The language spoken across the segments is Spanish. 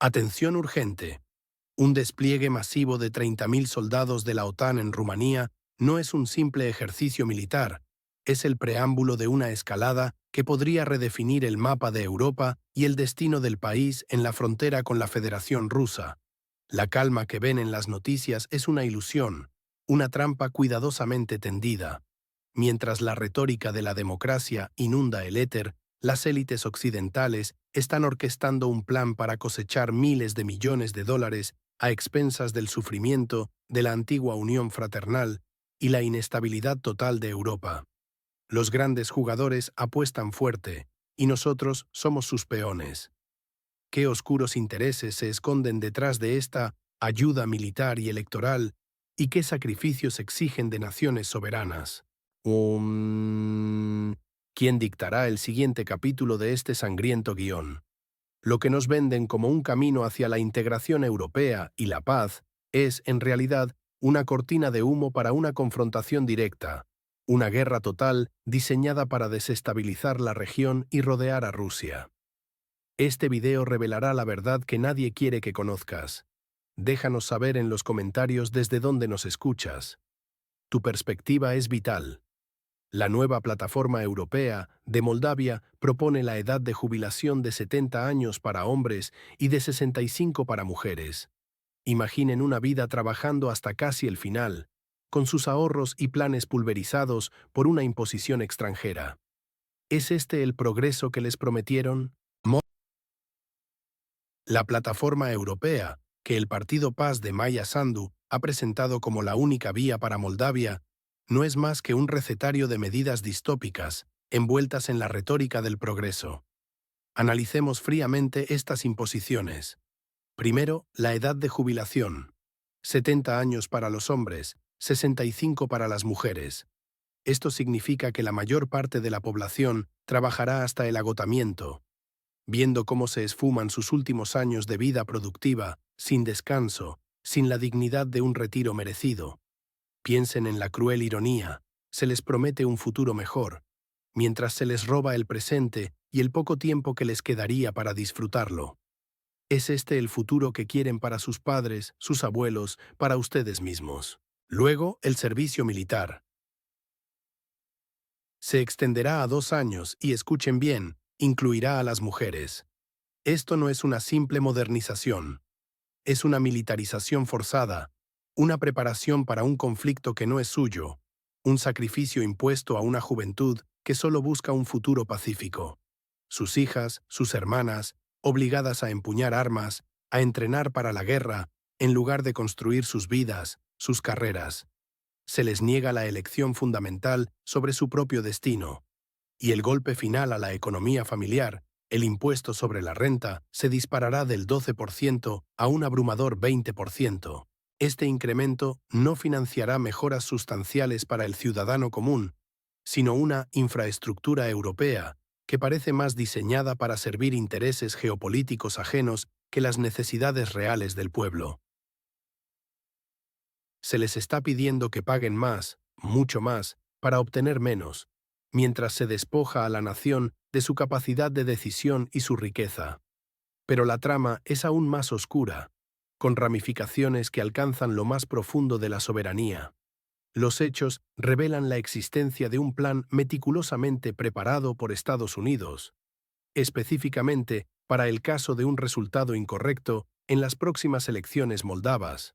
Atención urgente. Un despliegue masivo de 30.000 soldados de la OTAN en Rumanía no es un simple ejercicio militar, es el preámbulo de una escalada que podría redefinir el mapa de Europa y el destino del país en la frontera con la Federación Rusa. La calma que ven en las noticias es una ilusión, una trampa cuidadosamente tendida. Mientras la retórica de la democracia inunda el éter, las élites occidentales están orquestando un plan para cosechar miles de millones de dólares a expensas del sufrimiento de la antigua Unión Fraternal y la inestabilidad total de Europa. Los grandes jugadores apuestan fuerte, y nosotros somos sus peones. ¿Qué oscuros intereses se esconden detrás de esta ayuda militar y electoral, y qué sacrificios exigen de naciones soberanas? ¿Quién dictará el siguiente capítulo de este sangriento guión? Lo que nos venden como un camino hacia la integración europea y la paz es, en realidad, una cortina de humo para una confrontación directa, una guerra total diseñada para desestabilizar la región y rodear a Rusia. Este video revelará la verdad que nadie quiere que conozcas. Déjanos saber en los comentarios desde dónde nos escuchas. Tu perspectiva es vital. La nueva plataforma europea de Moldavia propone la edad de jubilación de 70 años para hombres y de 65 para mujeres. Imaginen una vida trabajando hasta casi el final, con sus ahorros y planes pulverizados por una imposición extranjera. ¿Es este el progreso que les prometieron? La plataforma europea, que el Partido Paz de Maya Sandu ha presentado como la única vía para Moldavia, no es más que un recetario de medidas distópicas, envueltas en la retórica del progreso. Analicemos fríamente estas imposiciones. Primero, la edad de jubilación. 70 años para los hombres, 65 para las mujeres. Esto significa que la mayor parte de la población trabajará hasta el agotamiento, viendo cómo se esfuman sus últimos años de vida productiva, sin descanso, sin la dignidad de un retiro merecido. Piensen en la cruel ironía, se les promete un futuro mejor, mientras se les roba el presente y el poco tiempo que les quedaría para disfrutarlo. ¿Es este el futuro que quieren para sus padres, sus abuelos, para ustedes mismos? Luego, el servicio militar. Se extenderá a 2 años y, escuchen bien, incluirá a las mujeres. Esto no es una simple modernización, es una militarización forzada, una preparación para un conflicto que no es suyo, un sacrificio impuesto a una juventud que solo busca un futuro pacífico. Sus hijas, sus hermanas, obligadas a empuñar armas, a entrenar para la guerra, en lugar de construir sus vidas, sus carreras. Se les niega la elección fundamental sobre su propio destino. Y el golpe final a la economía familiar, el impuesto sobre la renta, se disparará del 12% a un abrumador 20%. Este incremento no financiará mejoras sustanciales para el ciudadano común, sino una infraestructura europea que parece más diseñada para servir intereses geopolíticos ajenos que las necesidades reales del pueblo. Se les está pidiendo que paguen más, mucho más, para obtener menos, mientras se despoja a la nación de su capacidad de decisión y su riqueza. Pero la trama es aún más oscura, con ramificaciones que alcanzan lo más profundo de la soberanía. Los hechos revelan la existencia de un plan meticulosamente preparado por Estados Unidos, específicamente para el caso de un resultado incorrecto en las próximas elecciones moldavas.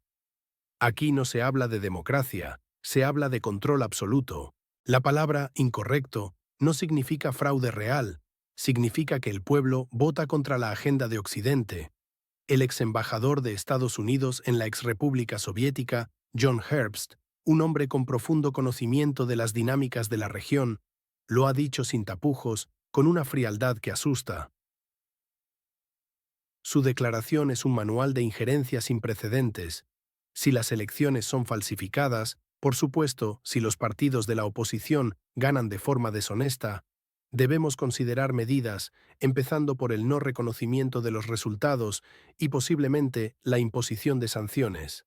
Aquí no se habla de democracia, se habla de control absoluto. La palabra incorrecto no significa fraude real, significa que el pueblo vota contra la agenda de Occidente. El ex embajador de Estados Unidos en la exrepública soviética, John Herbst, un hombre con profundo conocimiento de las dinámicas de la región, lo ha dicho sin tapujos, con una frialdad que asusta. Su declaración es un manual de injerencia sin precedentes. Si las elecciones son falsificadas, por supuesto, si los partidos de la oposición ganan de forma deshonesta, debemos considerar medidas, empezando por el no reconocimiento de los resultados y posiblemente la imposición de sanciones.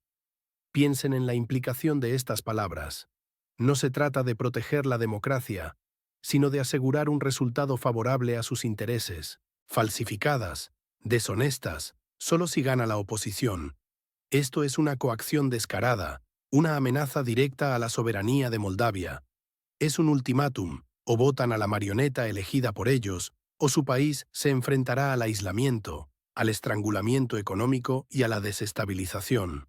Piensen en la implicación de estas palabras. No se trata de proteger la democracia, sino de asegurar un resultado favorable a sus intereses. Falsificadas, deshonestas, solo si gana la oposición. Esto es una coacción descarada, una amenaza directa a la soberanía de Moldavia. Es un ultimátum: o votan a la marioneta elegida por ellos, o su país se enfrentará al aislamiento, al estrangulamiento económico y a la desestabilización.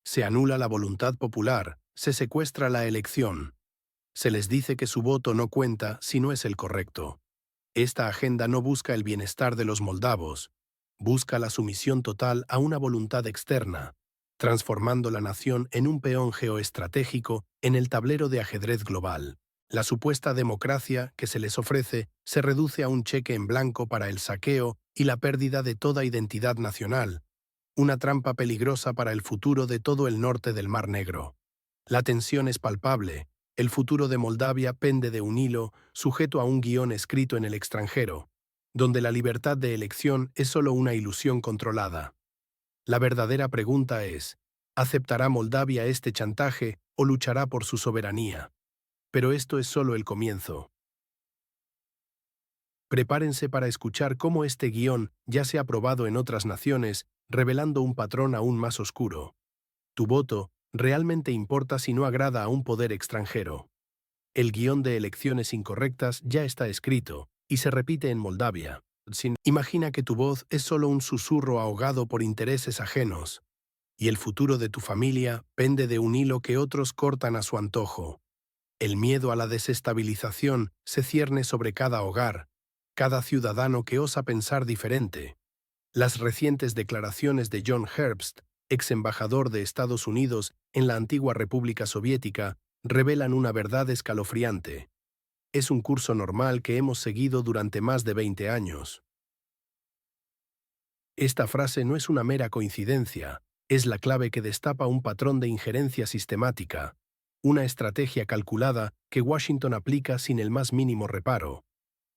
Se anula la voluntad popular, se secuestra la elección. Se les dice que su voto no cuenta si no es el correcto. Esta agenda no busca el bienestar de los moldavos, busca la sumisión total a una voluntad externa, transformando la nación en un peón geoestratégico en el tablero de ajedrez global. La supuesta democracia que se les ofrece se reduce a un cheque en blanco para el saqueo y la pérdida de toda identidad nacional, una trampa peligrosa para el futuro de todo el norte del Mar Negro. La tensión es palpable. El futuro de Moldavia pende de un hilo sujeto a un guión escrito en el extranjero, donde la libertad de elección es solo una ilusión controlada. La verdadera pregunta es: ¿aceptará Moldavia este chantaje o luchará por su soberanía? Pero esto es solo el comienzo. Prepárense para escuchar cómo este guión ya se ha probado en otras naciones, revelando un patrón aún más oscuro. Tu voto realmente importa si no agrada a un poder extranjero. El guión de elecciones incorrectas ya está escrito y se repite en Moldavia. Imagina que tu voz es solo un susurro ahogado por intereses ajenos, y el futuro de tu familia pende de un hilo que otros cortan a su antojo. El miedo a la desestabilización se cierne sobre cada hogar, cada ciudadano que osa pensar diferente. Las recientes declaraciones de John Herbst, ex embajador de Estados Unidos en la antigua República Soviética, revelan una verdad escalofriante. Es un curso normal que hemos seguido durante más de 20 años. Esta frase no es una mera coincidencia, es la clave que destapa un patrón de injerencia sistemática, una estrategia calculada que Washington aplica sin el más mínimo reparo.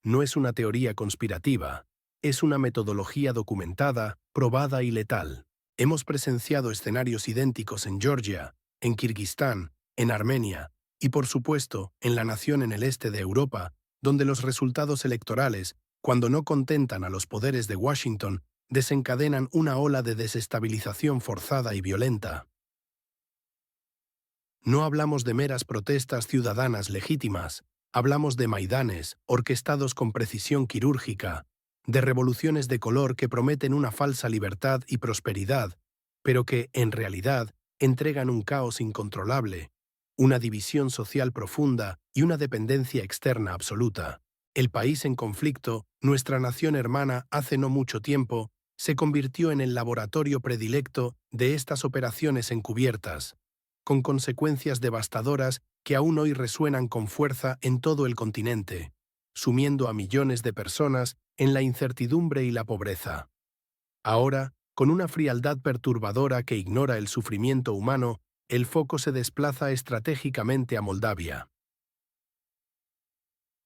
No es una teoría conspirativa, es una metodología documentada, probada y letal. Hemos presenciado escenarios idénticos en Georgia, en Kirguistán, en Armenia y, por supuesto, en la nación en el este de Europa, donde los resultados electorales, cuando no contentan a los poderes de Washington, desencadenan una ola de desestabilización forzada y violenta. No hablamos de meras protestas ciudadanas legítimas, hablamos de maidanes, orquestados con precisión quirúrgica, de revoluciones de color que prometen una falsa libertad y prosperidad, pero que, en realidad, entregan un caos incontrolable, una división social profunda y una dependencia externa absoluta. El país en conflicto, nuestra nación hermana hace no mucho tiempo, se convirtió en el laboratorio predilecto de estas operaciones encubiertas, con consecuencias devastadoras que aún hoy resuenan con fuerza en todo el continente, sumiendo a millones de personas en la incertidumbre y la pobreza. Ahora, con una frialdad perturbadora que ignora el sufrimiento humano, el foco se desplaza estratégicamente a Moldavia.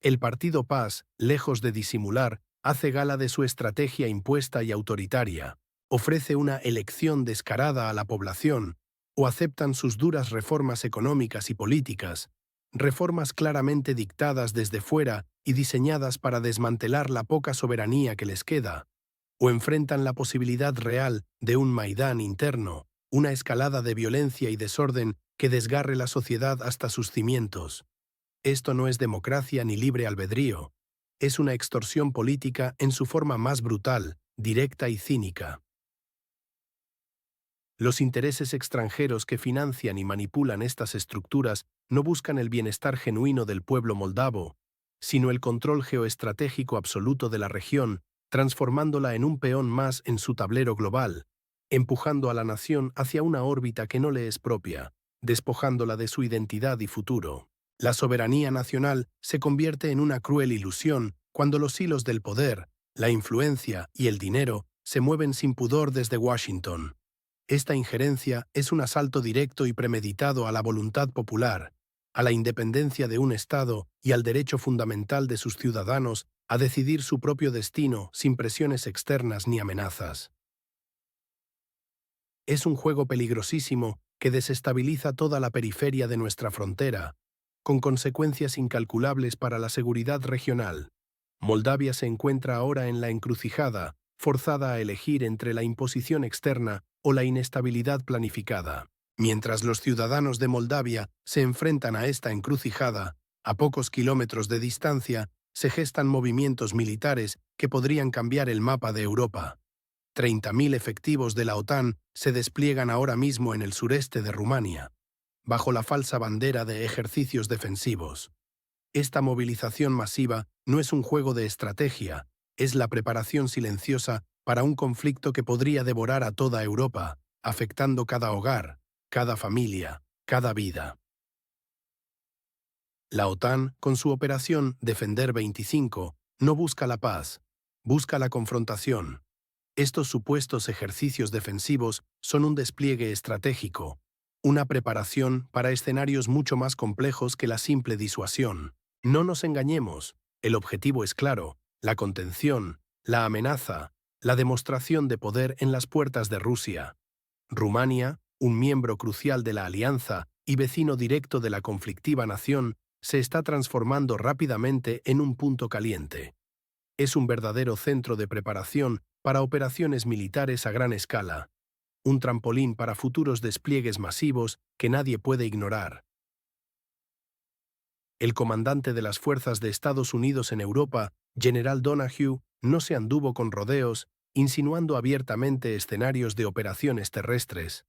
El partido PAS, lejos de disimular, hace gala de su estrategia impuesta y autoritaria, ofrece una elección descarada a la población, o aceptan sus duras reformas económicas y políticas, reformas claramente dictadas desde fuera y diseñadas para desmantelar la poca soberanía que les queda, o enfrentan la posibilidad real de un Maidán interno, una escalada de violencia y desorden que desgarre la sociedad hasta sus cimientos. Esto no es democracia ni libre albedrío, es una extorsión política en su forma más brutal, directa y cínica. Los intereses extranjeros que financian y manipulan estas estructuras no buscan el bienestar genuino del pueblo moldavo, sino el control geoestratégico absoluto de la región, transformándola en un peón más en su tablero global, empujando a la nación hacia una órbita que no le es propia, despojándola de su identidad y futuro. La soberanía nacional se convierte en una cruel ilusión cuando los hilos del poder, la influencia y el dinero se mueven sin pudor desde Washington. Esta injerencia es un asalto directo y premeditado a la voluntad popular, a la independencia de un Estado y al derecho fundamental de sus ciudadanos a decidir su propio destino sin presiones externas ni amenazas. Es un juego peligrosísimo que desestabiliza toda la periferia de nuestra frontera, con consecuencias incalculables para la seguridad regional. Moldavia se encuentra ahora en la encrucijada, forzada a elegir entre la imposición externa o la inestabilidad planificada. Mientras los ciudadanos de Moldavia se enfrentan a esta encrucijada, a pocos kilómetros de distancia se gestan movimientos militares que podrían cambiar el mapa de Europa. 30.000 efectivos de la OTAN se despliegan ahora mismo en el sureste de Rumania, bajo la falsa bandera de ejercicios defensivos. Esta movilización masiva no es un juego de estrategia, es la preparación silenciosa para un conflicto que podría devorar a toda Europa, afectando cada hogar, cada familia, cada vida. La OTAN, con su operación Defender 25, no busca la paz, busca la confrontación. Estos supuestos ejercicios defensivos son un despliegue estratégico, una preparación para escenarios mucho más complejos que la simple disuasión. No nos engañemos, el objetivo es claro, la contención, la amenaza, la demostración de poder en las puertas de Rusia. Rumania, un miembro crucial de la alianza y vecino directo de la conflictiva nación, se está transformando rápidamente en un punto caliente. Es un verdadero centro de preparación para operaciones militares a gran escala, un trampolín para futuros despliegues masivos que nadie puede ignorar. El comandante de las fuerzas de Estados Unidos en Europa, General Donahue, no se anduvo con rodeos, insinuando abiertamente escenarios de operaciones terrestres.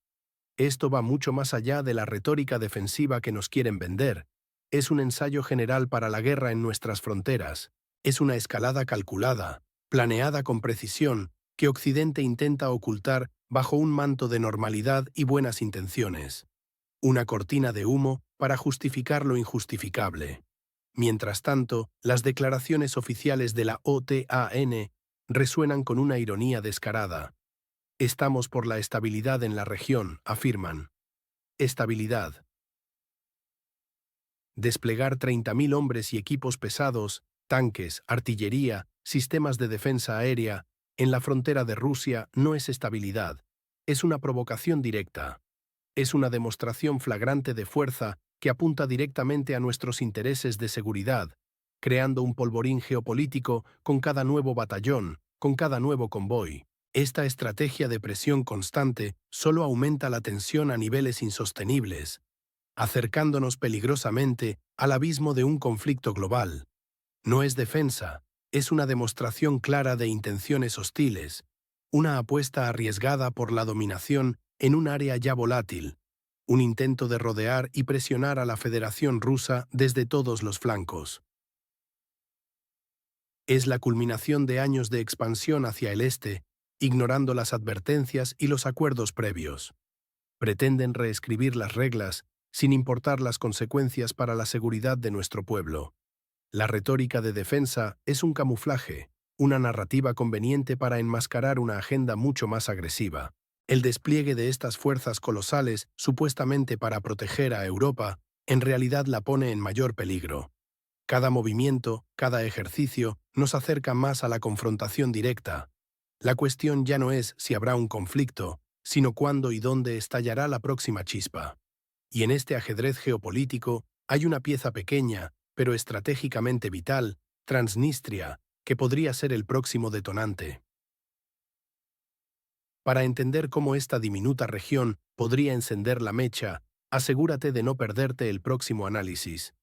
Esto va mucho más allá de la retórica defensiva que nos quieren vender. Es un ensayo general para la guerra en nuestras fronteras. Es una escalada calculada, planeada con precisión, que Occidente intenta ocultar bajo un manto de normalidad y buenas intenciones. Una cortina de humo para justificar lo injustificable. Mientras tanto, las declaraciones oficiales de la OTAN resuenan con una ironía descarada. Estamos por la estabilidad en la región, afirman. Estabilidad. Desplegar 30.000 hombres y equipos pesados, tanques, artillería, sistemas de defensa aérea, en la frontera de Rusia no es estabilidad, es una provocación directa. Es una demostración flagrante de fuerza que apunta directamente a nuestros intereses de seguridad, creando un polvorín geopolítico con cada nuevo batallón, con cada nuevo convoy. Esta estrategia de presión constante solo aumenta la tensión a niveles insostenibles, acercándonos peligrosamente al abismo de un conflicto global. No es defensa, es una demostración clara de intenciones hostiles, una apuesta arriesgada por la dominación en un área ya volátil, un intento de rodear y presionar a la Federación Rusa desde todos los flancos. Es la culminación de años de expansión hacia el este, ignorando las advertencias y los acuerdos previos. Pretenden reescribir las reglas, sin importar las consecuencias para la seguridad de nuestro pueblo. La retórica de defensa es un camuflaje, una narrativa conveniente para enmascarar una agenda mucho más agresiva. El despliegue de estas fuerzas colosales, supuestamente para proteger a Europa, en realidad la pone en mayor peligro. Cada movimiento, cada ejercicio, nos acerca más a la confrontación directa. La cuestión ya no es si habrá un conflicto, sino cuándo y dónde estallará la próxima chispa. Y en este ajedrez geopolítico hay una pieza pequeña, pero estratégicamente vital, Transnistria, que podría ser el próximo detonante. Para entender cómo esta diminuta región podría encender la mecha, asegúrate de no perderte el próximo análisis.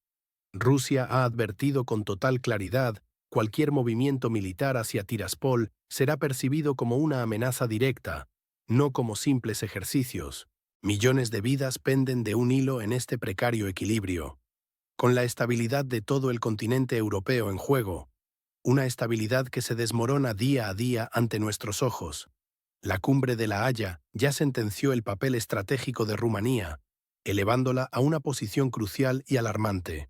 Rusia ha advertido con total claridad, cualquier movimiento militar hacia Tiraspol será percibido como una amenaza directa, no como simples ejercicios. Millones de vidas penden de un hilo en este precario equilibrio. Con la estabilidad de todo el continente europeo en juego, una estabilidad que se desmorona día a día ante nuestros ojos. La cumbre de La Haya ya sentenció el papel estratégico de Rumanía, elevándola a una posición crucial y alarmante.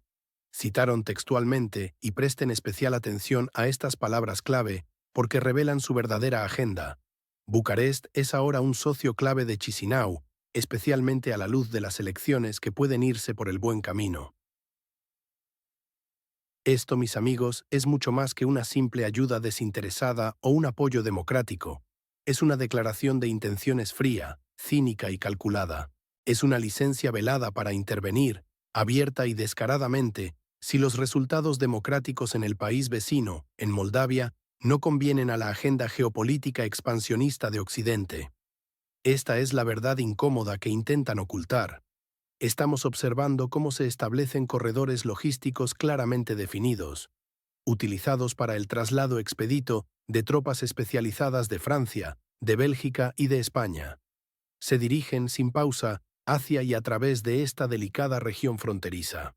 Citaron textualmente y presten especial atención a estas palabras clave porque revelan su verdadera agenda. Bucarest es ahora un socio clave de Chisinau, especialmente a la luz de las elecciones que pueden irse por el buen camino. Esto, mis amigos, es mucho más que una simple ayuda desinteresada o un apoyo democrático. Es una declaración de intenciones fría, cínica y calculada. Es una licencia velada para intervenir, abierta y descaradamente, si los resultados democráticos en el país vecino, en Moldavia, no convienen a la agenda geopolítica expansionista de Occidente. Esta es la verdad incómoda que intentan ocultar. Estamos observando cómo se establecen corredores logísticos claramente definidos, utilizados para el traslado expedito de tropas especializadas de Francia, de Bélgica y de España. Se dirigen sin pausa hacia y a través de esta delicada región fronteriza.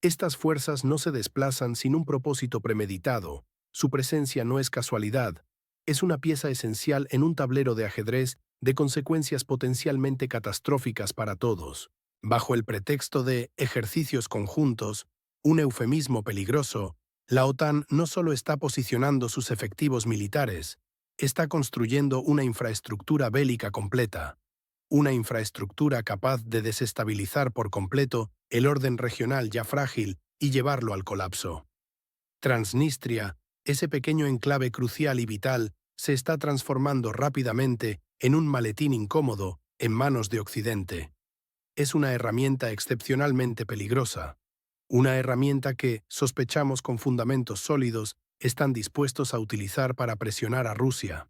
Estas fuerzas no se desplazan sin un propósito premeditado, su presencia no es casualidad, es una pieza esencial en un tablero de ajedrez de consecuencias potencialmente catastróficas para todos. Bajo el pretexto de ejercicios conjuntos, un eufemismo peligroso, la OTAN no solo está posicionando sus efectivos militares, está construyendo una infraestructura bélica completa, una infraestructura capaz de desestabilizar por completo el orden regional ya frágil y llevarlo al colapso. Transnistria, ese pequeño enclave crucial y vital, se está transformando rápidamente en un maletín incómodo en manos de Occidente. Es una herramienta excepcionalmente peligrosa, una herramienta que, sospechamos con fundamentos sólidos, están dispuestos a utilizar para presionar a Rusia.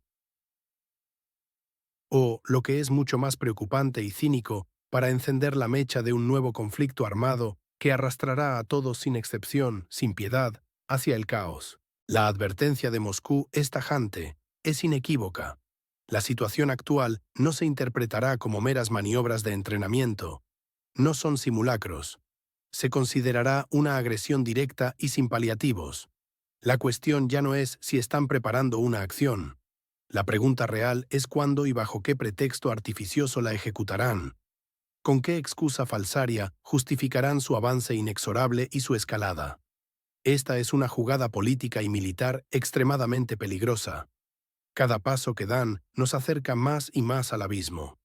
O, lo que es mucho más preocupante y cínico, para encender la mecha de un nuevo conflicto armado que arrastrará a todos sin excepción, sin piedad, hacia el caos. La advertencia de Moscú es tajante, es inequívoca. La situación actual no se interpretará como meras maniobras de entrenamiento. No son simulacros. Se considerará una agresión directa y sin paliativos. La cuestión ya no es si están preparando una acción. La pregunta real es cuándo y bajo qué pretexto artificioso la ejecutarán. ¿Con qué excusa falsaria justificarán su avance inexorable y su escalada? Esta es una jugada política y militar extremadamente peligrosa. Cada paso que dan nos acerca más y más al abismo.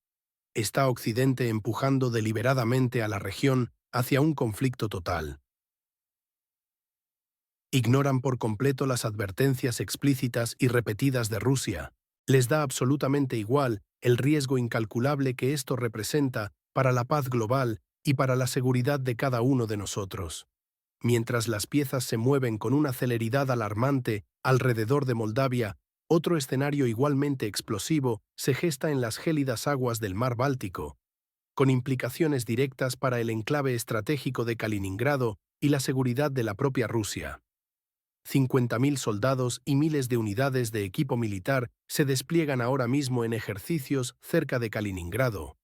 Está Occidente empujando deliberadamente a la región hacia un conflicto total. Ignoran por completo las advertencias explícitas y repetidas de Rusia. Les da absolutamente igual el riesgo incalculable que esto representa para la paz global y para la seguridad de cada uno de nosotros. Mientras las piezas se mueven con una celeridad alarmante alrededor de Moldavia, otro escenario igualmente explosivo se gesta en las gélidas aguas del mar Báltico, con implicaciones directas para el enclave estratégico de Kaliningrado y la seguridad de la propia Rusia. 50.000 soldados y miles de unidades de equipo militar se despliegan ahora mismo en ejercicios cerca de Kaliningrado.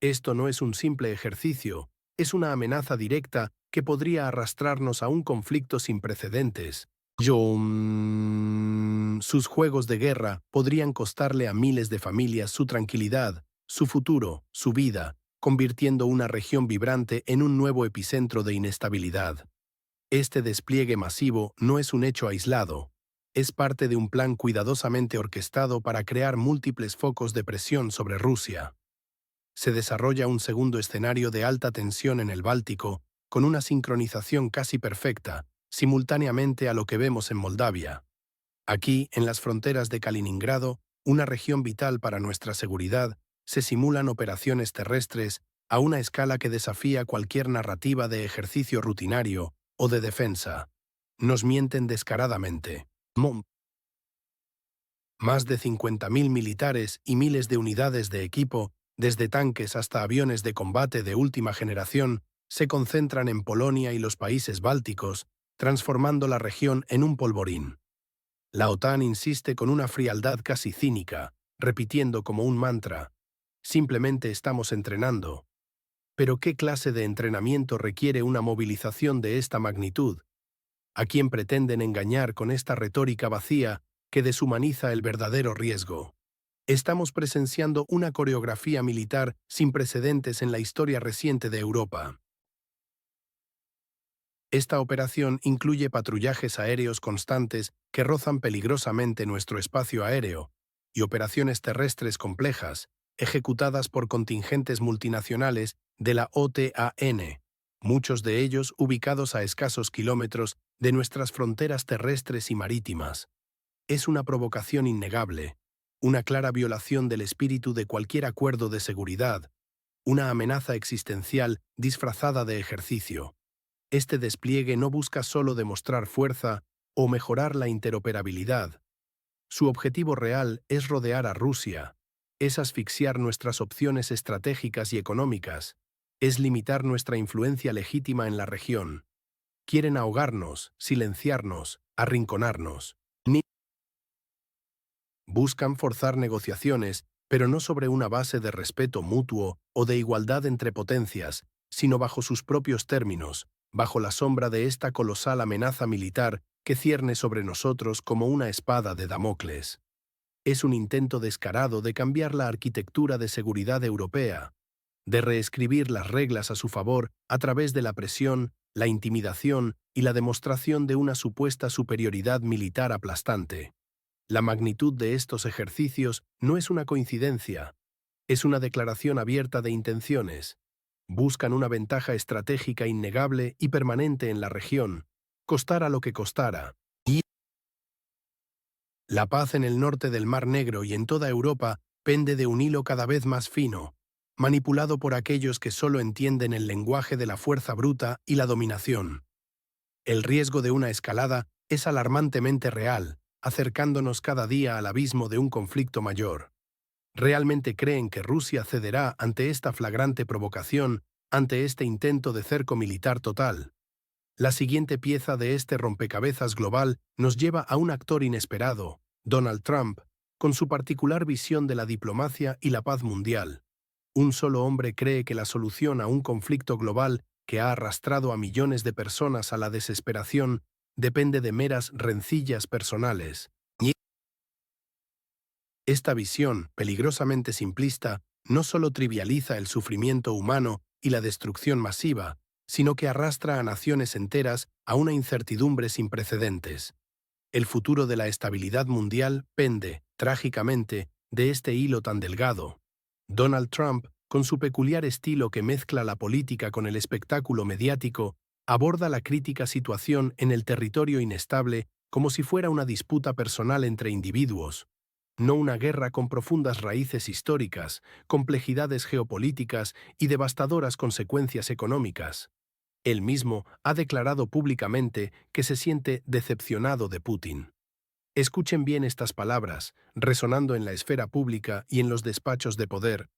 Esto no es un simple ejercicio, es una amenaza directa que podría arrastrarnos a un conflicto sin precedentes. Sus juegos de guerra podrían costarle a miles de familias su tranquilidad, su futuro, su vida, convirtiendo una región vibrante en un nuevo epicentro de inestabilidad. Este despliegue masivo no es un hecho aislado, es parte de un plan cuidadosamente orquestado para crear múltiples focos de presión sobre Rusia. Se desarrolla un segundo escenario de alta tensión en el Báltico, con una sincronización casi perfecta, simultáneamente a lo que vemos en Moldavia. Aquí, en las fronteras de Kaliningrado, una región vital para nuestra seguridad, se simulan operaciones terrestres a una escala que desafía cualquier narrativa de ejercicio rutinario o de defensa. Nos mienten descaradamente. Más de 50.000 militares y miles de unidades de equipo, desde tanques hasta aviones de combate de última generación, se concentran en Polonia y los países bálticos, transformando la región en un polvorín. La OTAN insiste con una frialdad casi cínica, repitiendo como un mantra: simplemente estamos entrenando. Pero ¿qué clase de entrenamiento requiere una movilización de esta magnitud? ¿A quién pretenden engañar con esta retórica vacía que deshumaniza el verdadero riesgo? Estamos presenciando una coreografía militar sin precedentes en la historia reciente de Europa. Esta operación incluye patrullajes aéreos constantes que rozan peligrosamente nuestro espacio aéreo y operaciones terrestres complejas, ejecutadas por contingentes multinacionales de la OTAN, muchos de ellos ubicados a escasos kilómetros de nuestras fronteras terrestres y marítimas. Es una provocación innegable, una clara violación del espíritu de cualquier acuerdo de seguridad, una amenaza existencial disfrazada de ejercicio. Este despliegue no busca solo demostrar fuerza o mejorar la interoperabilidad. Su objetivo real es rodear a Rusia, es asfixiar nuestras opciones estratégicas y económicas, es limitar nuestra influencia legítima en la región. Quieren ahogarnos, silenciarnos, arrinconarnos. Buscan forzar negociaciones, pero no sobre una base de respeto mutuo o de igualdad entre potencias, sino bajo sus propios términos, bajo la sombra de esta colosal amenaza militar que cierne sobre nosotros como una espada de Damocles. Es un intento descarado de cambiar la arquitectura de seguridad europea, de reescribir las reglas a su favor a través de la presión, la intimidación y la demostración de una supuesta superioridad militar aplastante. La magnitud de estos ejercicios no es una coincidencia, es una declaración abierta de intenciones. Buscan una ventaja estratégica innegable y permanente en la región, costara lo que costara. Y la paz en el norte del Mar Negro y en toda Europa pende de un hilo cada vez más fino, manipulado por aquellos que solo entienden el lenguaje de la fuerza bruta y la dominación. El riesgo de una escalada es alarmantemente real, acercándonos cada día al abismo de un conflicto mayor. ¿Realmente creen que Rusia cederá ante esta flagrante provocación, ante este intento de cerco militar total? La siguiente pieza de este rompecabezas global nos lleva a un actor inesperado, Donald Trump, con su particular visión de la diplomacia y la paz mundial. Un solo hombre cree que la solución a un conflicto global que ha arrastrado a millones de personas a la desesperación depende de meras rencillas personales. Y esta visión, peligrosamente simplista, no solo trivializa el sufrimiento humano y la destrucción masiva, sino que arrastra a naciones enteras a una incertidumbre sin precedentes. El futuro de la estabilidad mundial pende, trágicamente, de este hilo tan delgado. Donald Trump, con su peculiar estilo que mezcla la política con el espectáculo mediático, aborda la crítica situación en el territorio inestable como si fuera una disputa personal entre individuos, no una guerra con profundas raíces históricas, complejidades geopolíticas y devastadoras consecuencias económicas. Él mismo ha declarado públicamente que se siente decepcionado de Putin. Escuchen bien estas palabras, resonando en la esfera pública y en los despachos de poder.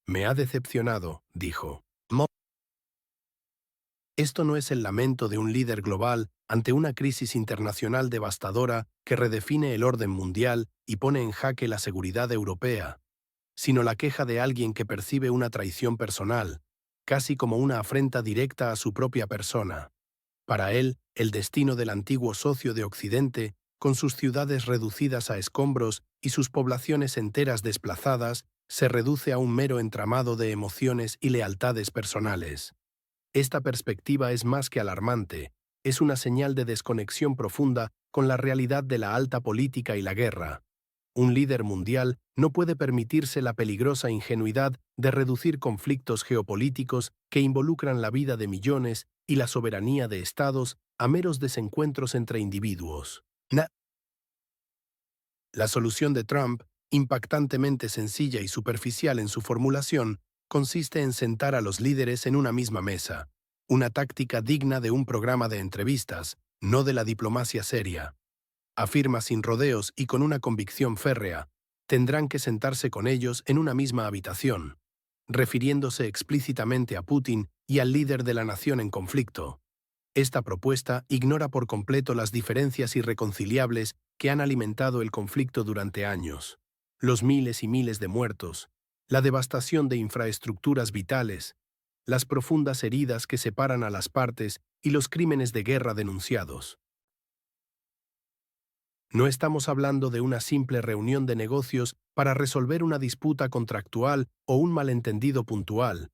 Me ha decepcionado, dijo. Esto no es el lamento de un líder global ante una crisis internacional devastadora que redefine el orden mundial y pone en jaque la seguridad europea, sino la queja de alguien que percibe una traición personal, casi como una afrenta directa a su propia persona. Para él, el destino del antiguo socio de Occidente, con sus ciudades reducidas a escombros y sus poblaciones enteras desplazadas, se reduce a un mero entramado de emociones y lealtades personales. Esta perspectiva es más que alarmante, es una señal de desconexión profunda con la realidad de la alta política y la guerra. Un líder mundial no puede permitirse la peligrosa ingenuidad de reducir conflictos geopolíticos que involucran la vida de millones y la soberanía de estados a meros desencuentros entre individuos. La solución de Trump, impactantemente sencilla y superficial en su formulación, consiste en sentar a los líderes en una misma mesa, una táctica digna de un programa de entrevistas, no de la diplomacia seria. Afirma sin rodeos y con una convicción férrea, tendrán que sentarse con ellos en una misma habitación, refiriéndose explícitamente a Putin y al líder de la nación en conflicto. Esta propuesta ignora por completo las diferencias irreconciliables que han alimentado el conflicto durante años, los miles y miles de muertos, la devastación de infraestructuras vitales, las profundas heridas que separan a las partes y los crímenes de guerra denunciados. No estamos hablando de una simple reunión de negocios para resolver una disputa contractual o un malentendido puntual.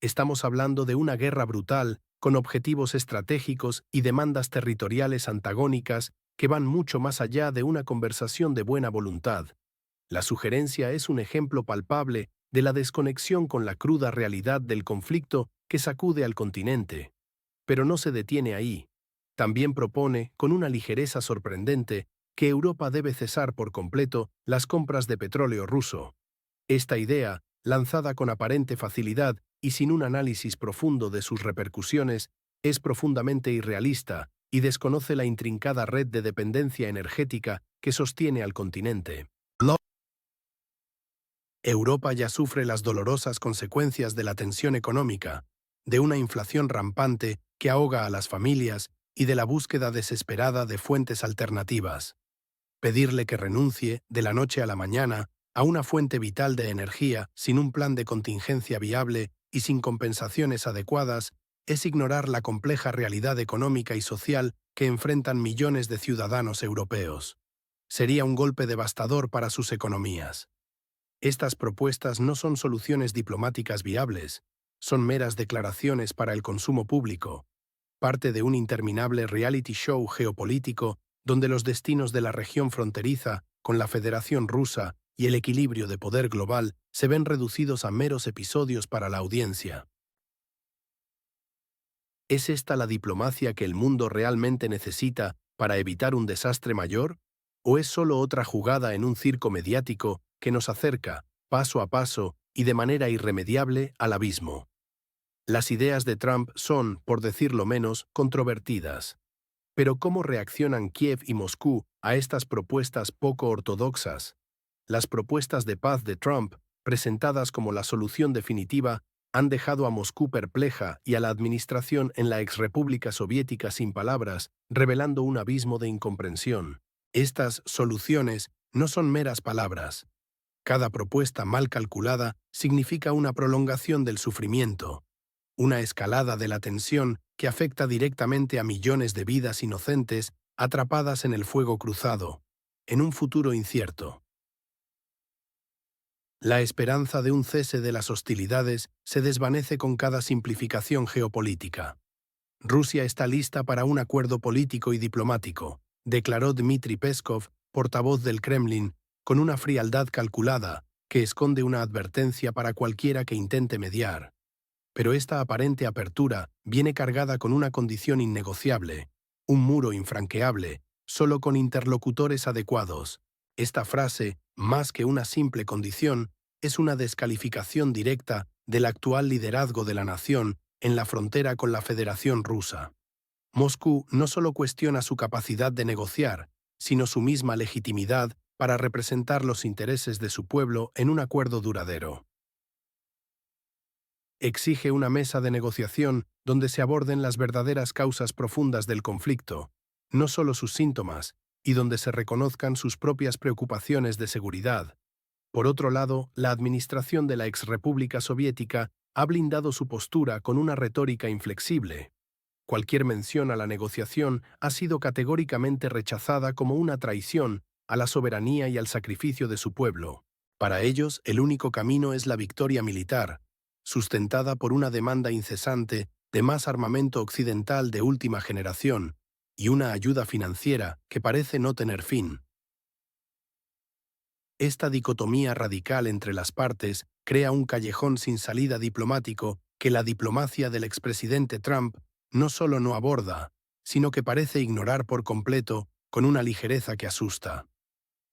Estamos hablando de una guerra brutal, con objetivos estratégicos y demandas territoriales antagónicas que van mucho más allá de una conversación de buena voluntad. La sugerencia es un ejemplo palpable de la desconexión con la cruda realidad del conflicto que sacude al continente. Pero no se detiene ahí. También propone, con una ligereza sorprendente, que Europa debe cesar por completo las compras de petróleo ruso. Esta idea, lanzada con aparente facilidad y sin un análisis profundo de sus repercusiones, es profundamente irrealista y desconoce la intrincada red de dependencia energética que sostiene al continente. Europa ya sufre las dolorosas consecuencias de la tensión económica, de una inflación rampante que ahoga a las familias y de la búsqueda desesperada de fuentes alternativas. Pedirle que renuncie, de la noche a la mañana, a una fuente vital de energía sin un plan de contingencia viable y sin compensaciones adecuadas es ignorar la compleja realidad económica y social que enfrentan millones de ciudadanos europeos. Sería un golpe devastador para sus economías. Estas propuestas no son soluciones diplomáticas viables, son meras declaraciones para el consumo público, parte de un interminable reality show geopolítico donde los destinos de la región fronteriza con la Federación Rusa y el equilibrio de poder global se ven reducidos a meros episodios para la audiencia. ¿Es esta la diplomacia que el mundo realmente necesita para evitar un desastre mayor? ¿O es solo otra jugada en un circo mediático que nos acerca, paso a paso y de manera irremediable, al abismo? Las ideas de Trump son, por decirlo menos, controvertidas. Pero ¿cómo reaccionan Kiev y Moscú a estas propuestas poco ortodoxas? Las propuestas de paz de Trump, presentadas como la solución definitiva, han dejado a Moscú perpleja y a la administración en la exrepública soviética sin palabras, revelando un abismo de incomprensión. Estas soluciones no son meras palabras. Cada propuesta mal calculada significa una prolongación del sufrimiento, una escalada de la tensión que afecta directamente a millones de vidas inocentes atrapadas en el fuego cruzado, en un futuro incierto. La esperanza de un cese de las hostilidades se desvanece con cada simplificación geopolítica. Rusia está lista para un acuerdo político y diplomático, declaró Dmitry Peskov, portavoz del Kremlin, con una frialdad calculada que esconde una advertencia para cualquiera que intente mediar. Pero esta aparente apertura viene cargada con una condición innegociable, un muro infranqueable, solo con interlocutores adecuados. Esta frase, más que una simple condición, es una descalificación directa del actual liderazgo de la nación en la frontera con la Federación Rusa. Moscú no solo cuestiona su capacidad de negociar, sino su misma legitimidad para representar los intereses de su pueblo en un acuerdo duradero. Exige una mesa de negociación donde se aborden las verdaderas causas profundas del conflicto, no solo sus síntomas, y donde se reconozcan sus propias preocupaciones de seguridad. Por otro lado, la administración de la exrepública soviética ha blindado su postura con una retórica inflexible. Cualquier mención a la negociación ha sido categóricamente rechazada como una traición a la soberanía y al sacrificio de su pueblo. Para ellos, el único camino es la victoria militar, sustentada por una demanda incesante de más armamento occidental de última generación y una ayuda financiera que parece no tener fin. Esta dicotomía radical entre las partes crea un callejón sin salida diplomático que la diplomacia del expresidente Trump no solo no aborda, sino que parece ignorar por completo con una ligereza que asusta.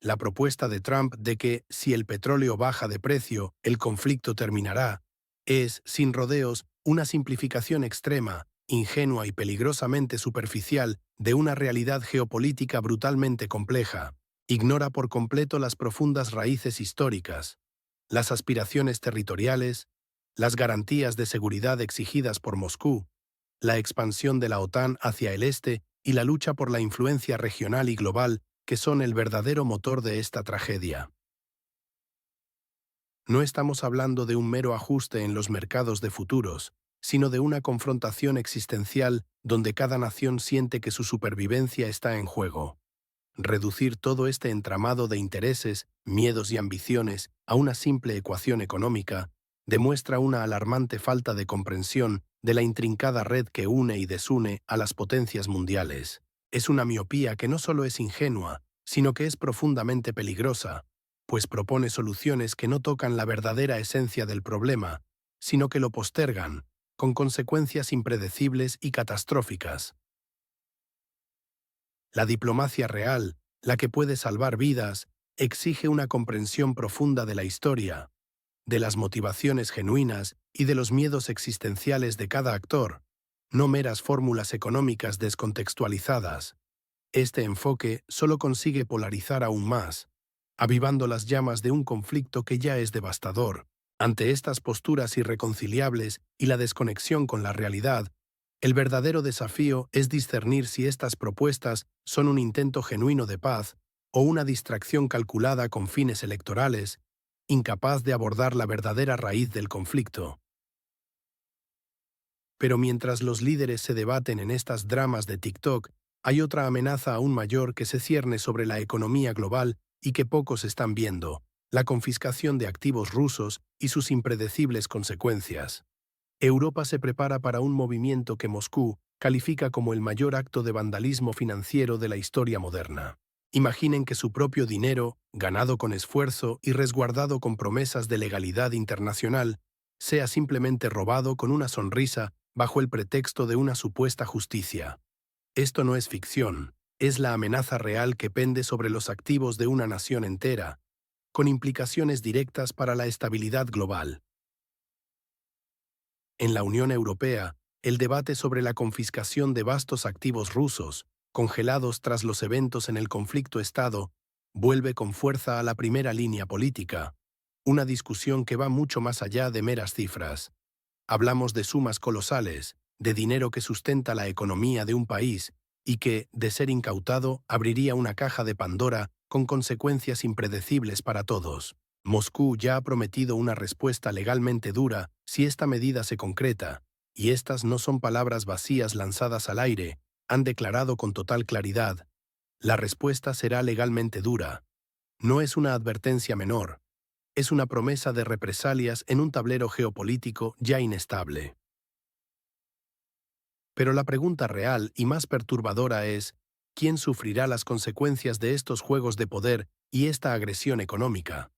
La propuesta de Trump de que, si el petróleo baja de precio, el conflicto terminará, es, sin rodeos, una simplificación extrema, ingenua y peligrosamente superficial de una realidad geopolítica brutalmente compleja. Ignora por completo las profundas raíces históricas, las aspiraciones territoriales, las garantías de seguridad exigidas por Moscú, la expansión de la OTAN hacia el este y la lucha por la influencia regional y global que son el verdadero motor de esta tragedia. No estamos hablando de un mero ajuste en los mercados de futuros, sino de una confrontación existencial donde cada nación siente que su supervivencia está en juego. Reducir todo este entramado de intereses, miedos y ambiciones a una simple ecuación económica demuestra una alarmante falta de comprensión de la intrincada red que une y desune a las potencias mundiales. Es una miopía que no solo es ingenua, sino que es profundamente peligrosa, pues propone soluciones que no tocan la verdadera esencia del problema, sino que lo postergan, con consecuencias impredecibles y catastróficas. La diplomacia real, la que puede salvar vidas, exige una comprensión profunda de la historia, de las motivaciones genuinas y de los miedos existenciales de cada actor, no meras fórmulas económicas descontextualizadas. Este enfoque solo consigue polarizar aún más, avivando las llamas de un conflicto que ya es devastador. Ante estas posturas irreconciliables y la desconexión con la realidad, el verdadero desafío es discernir si estas propuestas son un intento genuino de paz o una distracción calculada con fines electorales, incapaz de abordar la verdadera raíz del conflicto. Pero mientras los líderes se debaten en estas dramas de TikTok, hay otra amenaza aún mayor que se cierne sobre la economía global y que pocos están viendo: la confiscación de activos rusos y sus impredecibles consecuencias. Europa se prepara para un movimiento que Moscú califica como el mayor acto de vandalismo financiero de la historia moderna. Imaginen que su propio dinero, ganado con esfuerzo y resguardado con promesas de legalidad internacional, sea simplemente robado con una sonrisa bajo el pretexto de una supuesta justicia. Esto no es ficción, es la amenaza real que pende sobre los activos de una nación entera, con implicaciones directas para la estabilidad global. En la Unión Europea, el debate sobre la confiscación de vastos activos rusos, congelados tras los eventos en el conflicto Estado, vuelve con fuerza a la primera línea política, una discusión que va mucho más allá de meras cifras. Hablamos de sumas colosales, de dinero que sustenta la economía de un país y que, de ser incautado, abriría una caja de Pandora con consecuencias impredecibles para todos. Moscú ya ha prometido una respuesta legalmente dura si esta medida se concreta, y estas no son palabras vacías lanzadas al aire, han declarado con total claridad: la respuesta será legalmente dura. No es una advertencia menor, es una promesa de represalias en un tablero geopolítico ya inestable. Pero la pregunta real y más perturbadora es: ¿quién sufrirá las consecuencias de estos juegos de poder y esta agresión económica?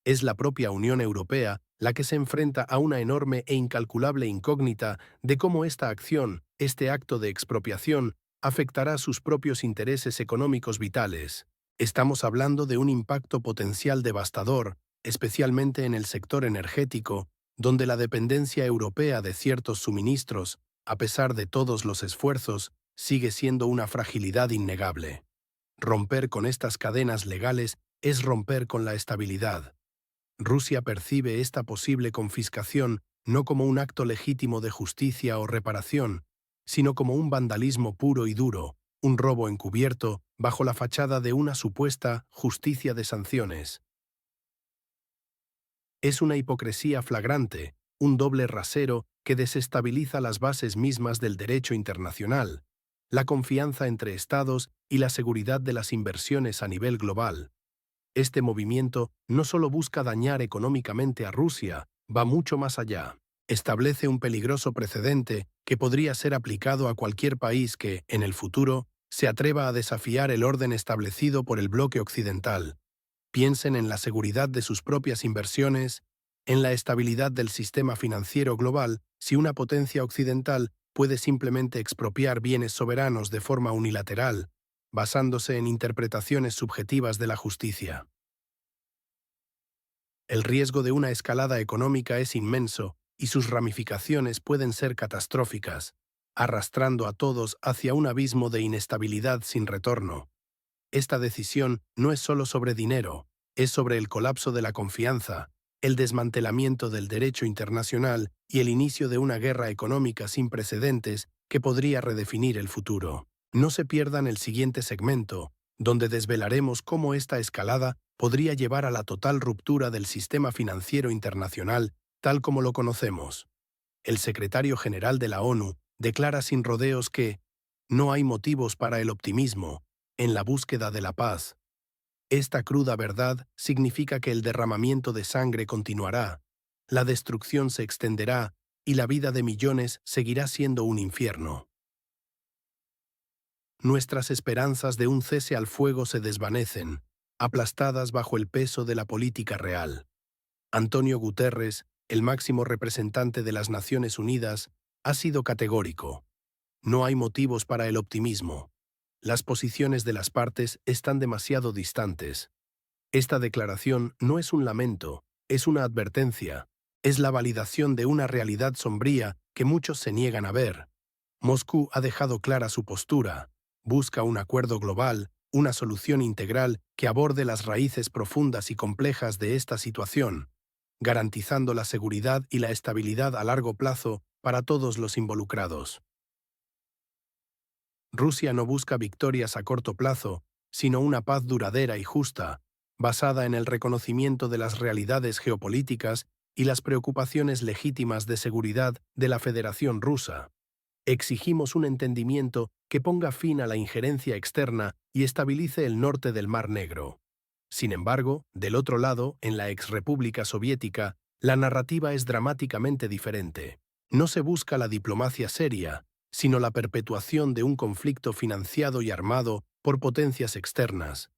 Es la propia Unión Europea la que se enfrenta a una enorme e incalculable incógnita de cómo esta acción, este acto de expropiación, afectará sus propios intereses económicos vitales. Estamos hablando de un impacto potencial devastador, especialmente en el sector energético, donde la dependencia europea de ciertos suministros, a pesar de todos los esfuerzos, sigue siendo una fragilidad innegable. Romper con estas cadenas legales es romper con la estabilidad. Rusia percibe esta posible confiscación no como un acto legítimo de justicia o reparación, sino como un vandalismo puro y duro, un robo encubierto bajo la fachada de una supuesta justicia de sanciones. Es una hipocresía flagrante, un doble rasero que desestabiliza las bases mismas del derecho internacional, la confianza entre Estados y la seguridad de las inversiones a nivel global. Este movimiento no solo busca dañar económicamente a Rusia, va mucho más allá. Establece un peligroso precedente que podría ser aplicado a cualquier país que, en el futuro, se atreva a desafiar el orden establecido por el bloque occidental. Piensen en la seguridad de sus propias inversiones, en la estabilidad del sistema financiero global si una potencia occidental puede simplemente expropiar bienes soberanos de forma unilateral, basándose en interpretaciones subjetivas de la justicia. El riesgo de una escalada económica es inmenso y sus ramificaciones pueden ser catastróficas, arrastrando a todos hacia un abismo de inestabilidad sin retorno. Esta decisión no es solo sobre dinero, es sobre el colapso de la confianza, el desmantelamiento del derecho internacional y el inicio de una guerra económica sin precedentes que podría redefinir el futuro. No se pierdan el siguiente segmento, donde desvelaremos cómo esta escalada podría llevar a la total ruptura del sistema financiero internacional tal como lo conocemos. El secretario general de la ONU declara sin rodeos que no hay motivos para el optimismo en la búsqueda de la paz. Esta cruda verdad significa que el derramamiento de sangre continuará, la destrucción se extenderá y la vida de millones seguirá siendo un infierno. Nuestras esperanzas de un cese al fuego se desvanecen, aplastadas bajo el peso de la política real. Antonio Guterres, el máximo representante de las Naciones Unidas, ha sido categórico. No hay motivos para el optimismo. Las posiciones de las partes están demasiado distantes. Esta declaración no es un lamento, es una advertencia, es la validación de una realidad sombría que muchos se niegan a ver. Moscú ha dejado clara su postura. Busca un acuerdo global, una solución integral que aborde las raíces profundas y complejas de esta situación, garantizando la seguridad y la estabilidad a largo plazo para todos los involucrados. Rusia no busca victorias a corto plazo, sino una paz duradera y justa, basada en el reconocimiento de las realidades geopolíticas y las preocupaciones legítimas de seguridad de la Federación Rusa. Exigimos un entendimiento que ponga fin a la injerencia externa y estabilice el norte del Mar Negro. Sin embargo, del otro lado, en la exrepública soviética, la narrativa es dramáticamente diferente. No se busca la diplomacia seria, sino la perpetuación de un conflicto financiado y armado por potencias externas.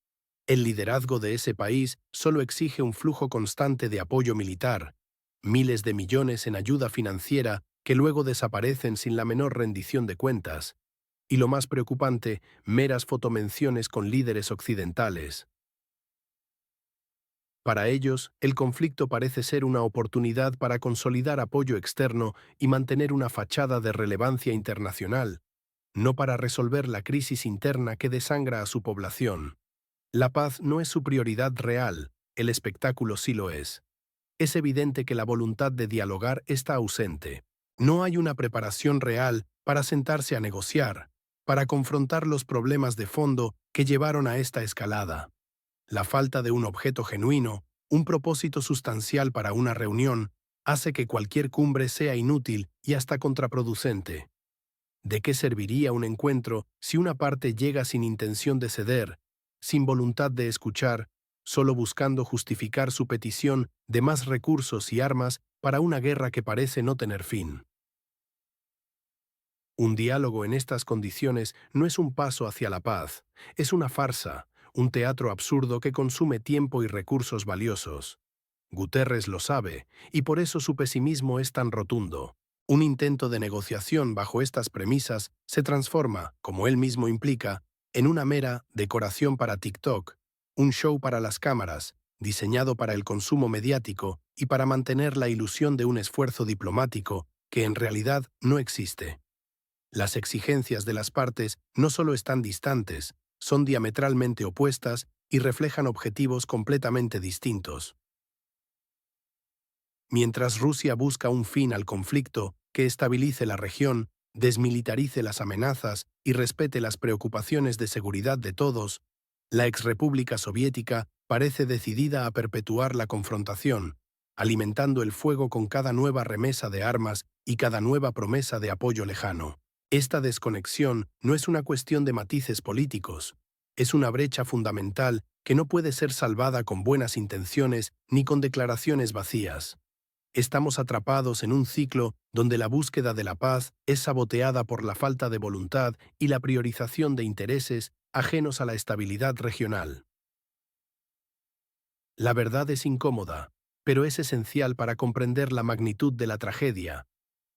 El liderazgo de ese país solo exige un flujo constante de apoyo militar, miles de millones en ayuda financiera que luego desaparecen sin la menor rendición de cuentas, y lo más preocupante, meras fotomenciones con líderes occidentales. Para ellos, el conflicto parece ser una oportunidad para consolidar apoyo externo y mantener una fachada de relevancia internacional, no para resolver la crisis interna que desangra a su población. La paz no es su prioridad real, el espectáculo sí lo es. Es evidente que la voluntad de dialogar está ausente. No hay una preparación real para sentarse a negociar, para confrontar los problemas de fondo que llevaron a esta escalada. La falta de un objeto genuino, un propósito sustancial para una reunión, hace que cualquier cumbre sea inútil y hasta contraproducente. ¿De qué serviría un encuentro si una parte llega sin intención de ceder, sin voluntad de escuchar, solo buscando justificar su petición de más recursos y armas para una guerra que parece no tener fin? Un diálogo en estas condiciones no es un paso hacia la paz, es una farsa, un teatro absurdo que consume tiempo y recursos valiosos. Guterres lo sabe, y por eso su pesimismo es tan rotundo. Un intento de negociación bajo estas premisas se transforma, como él mismo implica, en una mera decoración para TikTok, un show para las cámaras, diseñado para el consumo mediático y para mantener la ilusión de un esfuerzo diplomático que en realidad no existe. Las exigencias de las partes no solo están distantes, son diametralmente opuestas y reflejan objetivos completamente distintos. Mientras Rusia busca un fin al conflicto que estabilice la región, desmilitarice las amenazas y respete las preocupaciones de seguridad de todos, la exrepública soviética parece decidida a perpetuar la confrontación, alimentando el fuego con cada nueva remesa de armas y cada nueva promesa de apoyo lejano. Esta desconexión no es una cuestión de matices políticos, es una brecha fundamental que no puede ser salvada con buenas intenciones ni con declaraciones vacías. Estamos atrapados en un ciclo donde la búsqueda de la paz es saboteada por la falta de voluntad y la priorización de intereses ajenos a la estabilidad regional. La verdad es incómoda, pero es esencial para comprender la magnitud de la tragedia.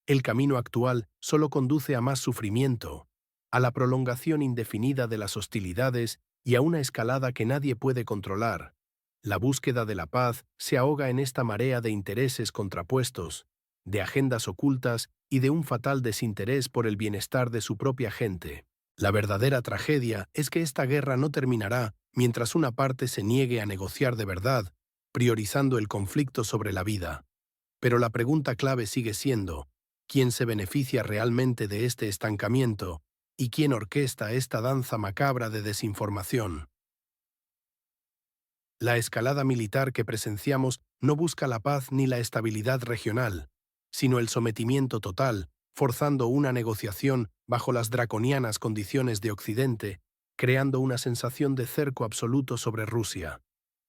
El camino actual solo conduce a más sufrimiento, a la prolongación indefinida de las hostilidades y a una escalada que nadie puede controlar. La búsqueda de la paz se ahoga en esta marea de intereses contrapuestos, de agendas ocultas y de un fatal desinterés por el bienestar de su propia gente. La verdadera tragedia es que esta guerra no terminará mientras una parte se niegue a negociar de verdad, priorizando el conflicto sobre la vida. Pero la pregunta clave sigue siendo, ¿quién se beneficia realmente de este estancamiento y quién orquesta esta danza macabra de desinformación? La escalada militar que presenciamos no busca la paz ni la estabilidad regional, sino el sometimiento total, forzando una negociación bajo las draconianas condiciones de Occidente, creando una sensación de cerco absoluto sobre Rusia.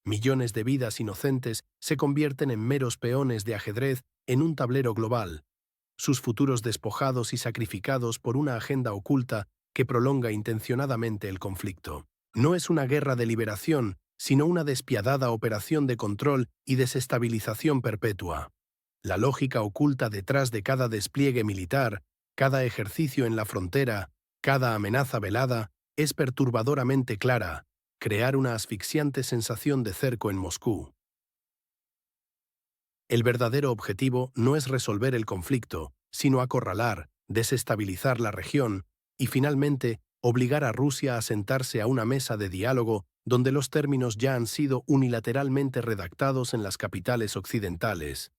Millones de vidas inocentes se convierten en meros peones de ajedrez en un tablero global, sus futuros despojados y sacrificados por una agenda oculta que prolonga intencionadamente el conflicto. No es una guerra de liberación, sino una despiadada operación de control y desestabilización perpetua. La lógica oculta detrás de cada despliegue militar, cada ejercicio en la frontera, cada amenaza velada, es perturbadoramente clara: crear una asfixiante sensación de cerco en Moscú. El verdadero objetivo no es resolver el conflicto, sino acorralar, desestabilizar la región y, finalmente, obligar a Rusia a sentarse a una mesa de diálogo donde los términos ya han sido unilateralmente redactados en las capitales occidentales.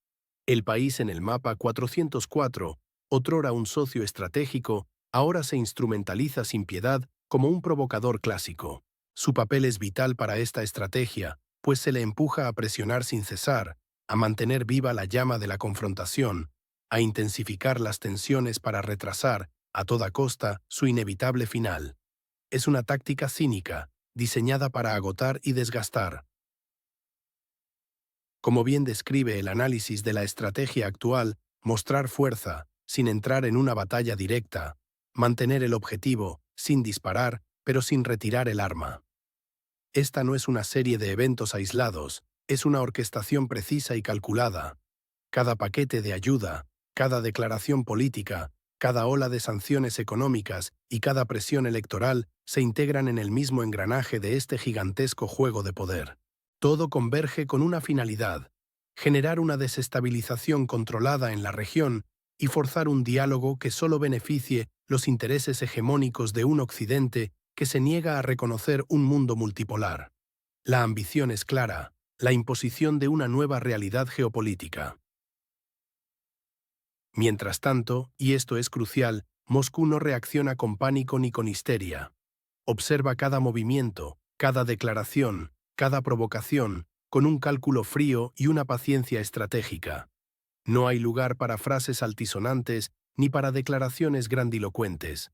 El país en el mapa 404, otrora un socio estratégico, ahora se instrumentaliza sin piedad como un provocador clásico. Su papel es vital para esta estrategia, pues se le empuja a presionar sin cesar, a mantener viva la llama de la confrontación, a intensificar las tensiones para retrasar, a toda costa, su inevitable final. Es una táctica cínica, diseñada para agotar y desgastar. Como bien describe el análisis de la estrategia actual, mostrar fuerza, sin entrar en una batalla directa, mantener el objetivo, sin disparar, pero sin retirar el arma. Esta no es una serie de eventos aislados, es una orquestación precisa y calculada. Cada paquete de ayuda, cada declaración política, cada ola de sanciones económicas y cada presión electoral se integran en el mismo engranaje de este gigantesco juego de poder. Todo converge con una finalidad: generar una desestabilización controlada en la región y forzar un diálogo que solo beneficie los intereses hegemónicos de un Occidente que se niega a reconocer un mundo multipolar. La ambición es clara: la imposición de una nueva realidad geopolítica. Mientras tanto, y esto es crucial, Moscú no reacciona con pánico ni con histeria. Observa cada movimiento, cada declaración, cada provocación, con un cálculo frío y una paciencia estratégica. No hay lugar para frases altisonantes ni para declaraciones grandilocuentes.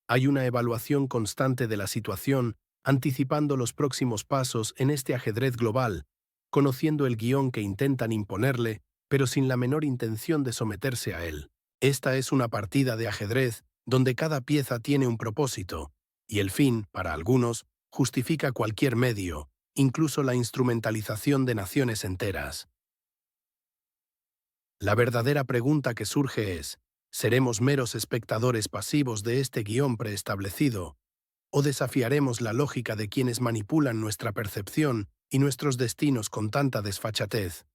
Hay una evaluación constante de la situación, anticipando los próximos pasos en este ajedrez global, conociendo el guión que intentan imponerle, pero sin la menor intención de someterse a él. Esta es una partida de ajedrez donde cada pieza tiene un propósito, y el fin, para algunos, justifica cualquier medio, incluso la instrumentalización de naciones enteras. La verdadera pregunta que surge es: ¿seremos meros espectadores pasivos de este guión preestablecido, o desafiaremos la lógica de quienes manipulan nuestra percepción y nuestros destinos con tanta desfachatez?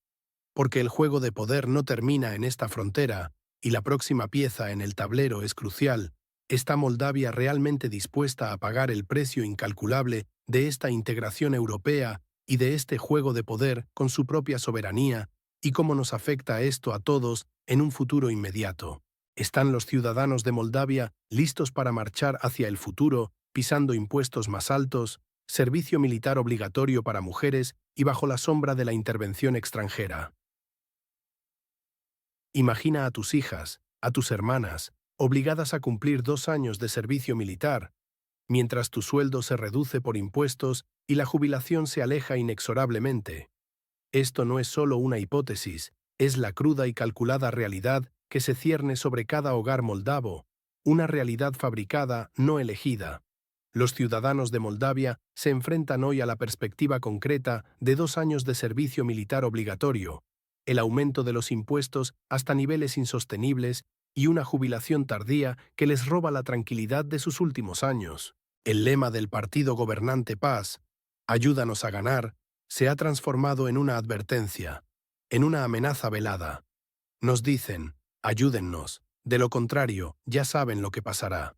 Porque el juego de poder no termina en esta frontera, y la próxima pieza en el tablero es crucial. ¿Está Moldavia realmente dispuesta a pagar el precio incalculable de esta integración europea y de este juego de poder con su propia soberanía? ¿Y cómo nos afecta esto a todos en un futuro inmediato? ¿Están los ciudadanos de Moldavia listos para marchar hacia el futuro, pisando impuestos más altos, servicio militar obligatorio para mujeres y bajo la sombra de la intervención extranjera? Imagina a tus hijas, a tus hermanas, obligadas a cumplir 2 años de servicio militar, mientras tu sueldo se reduce por impuestos y la jubilación se aleja inexorablemente. Esto no es solo una hipótesis, es la cruda y calculada realidad que se cierne sobre cada hogar moldavo, una realidad fabricada, no elegida. Los ciudadanos de Moldavia se enfrentan hoy a la perspectiva concreta de 2 años de servicio militar obligatorio, el aumento de los impuestos hasta niveles insostenibles y una jubilación tardía que les roba la tranquilidad de sus últimos años. El lema del partido gobernante PAS, "Ayúdanos a ganar", se ha transformado en una advertencia, en una amenaza velada. Nos dicen: ayúdennos, de lo contrario, ya saben lo que pasará.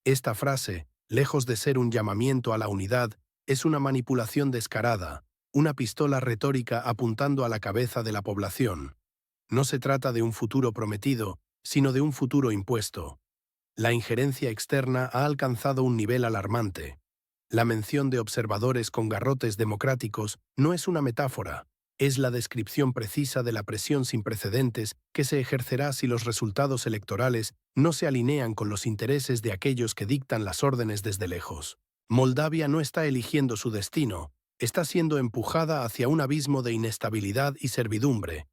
Esta frase, lejos de ser un llamamiento a la unidad, es una manipulación descarada, una pistola retórica apuntando a la cabeza de la población. No se trata de un futuro prometido, sino de un futuro impuesto. La injerencia externa ha alcanzado un nivel alarmante. La mención de observadores con garrotes democráticos no es una metáfora, es la descripción precisa de la presión sin precedentes que se ejercerá si los resultados electorales no se alinean con los intereses de aquellos que dictan las órdenes desde lejos. Moldavia no está eligiendo su destino, está siendo empujada hacia un abismo de inestabilidad y servidumbre,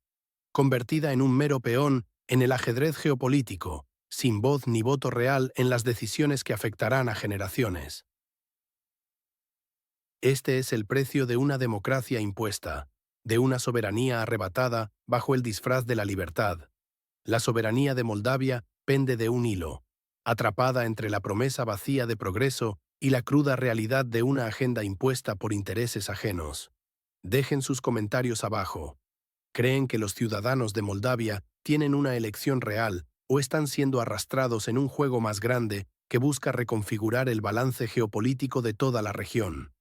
convertida en un mero peón en el ajedrez geopolítico, sin voz ni voto real en las decisiones que afectarán a generaciones. Este es el precio de una democracia impuesta, de una soberanía arrebatada bajo el disfraz de la libertad. La soberanía de Moldavia pende de un hilo, atrapada entre la promesa vacía de progreso y la cruda realidad de una agenda impuesta por intereses ajenos. Dejen sus comentarios abajo. ¿Creen que los ciudadanos de Moldavia tienen una elección real o están siendo arrastrados en un juego más grande que busca reconfigurar el balance geopolítico de toda la región.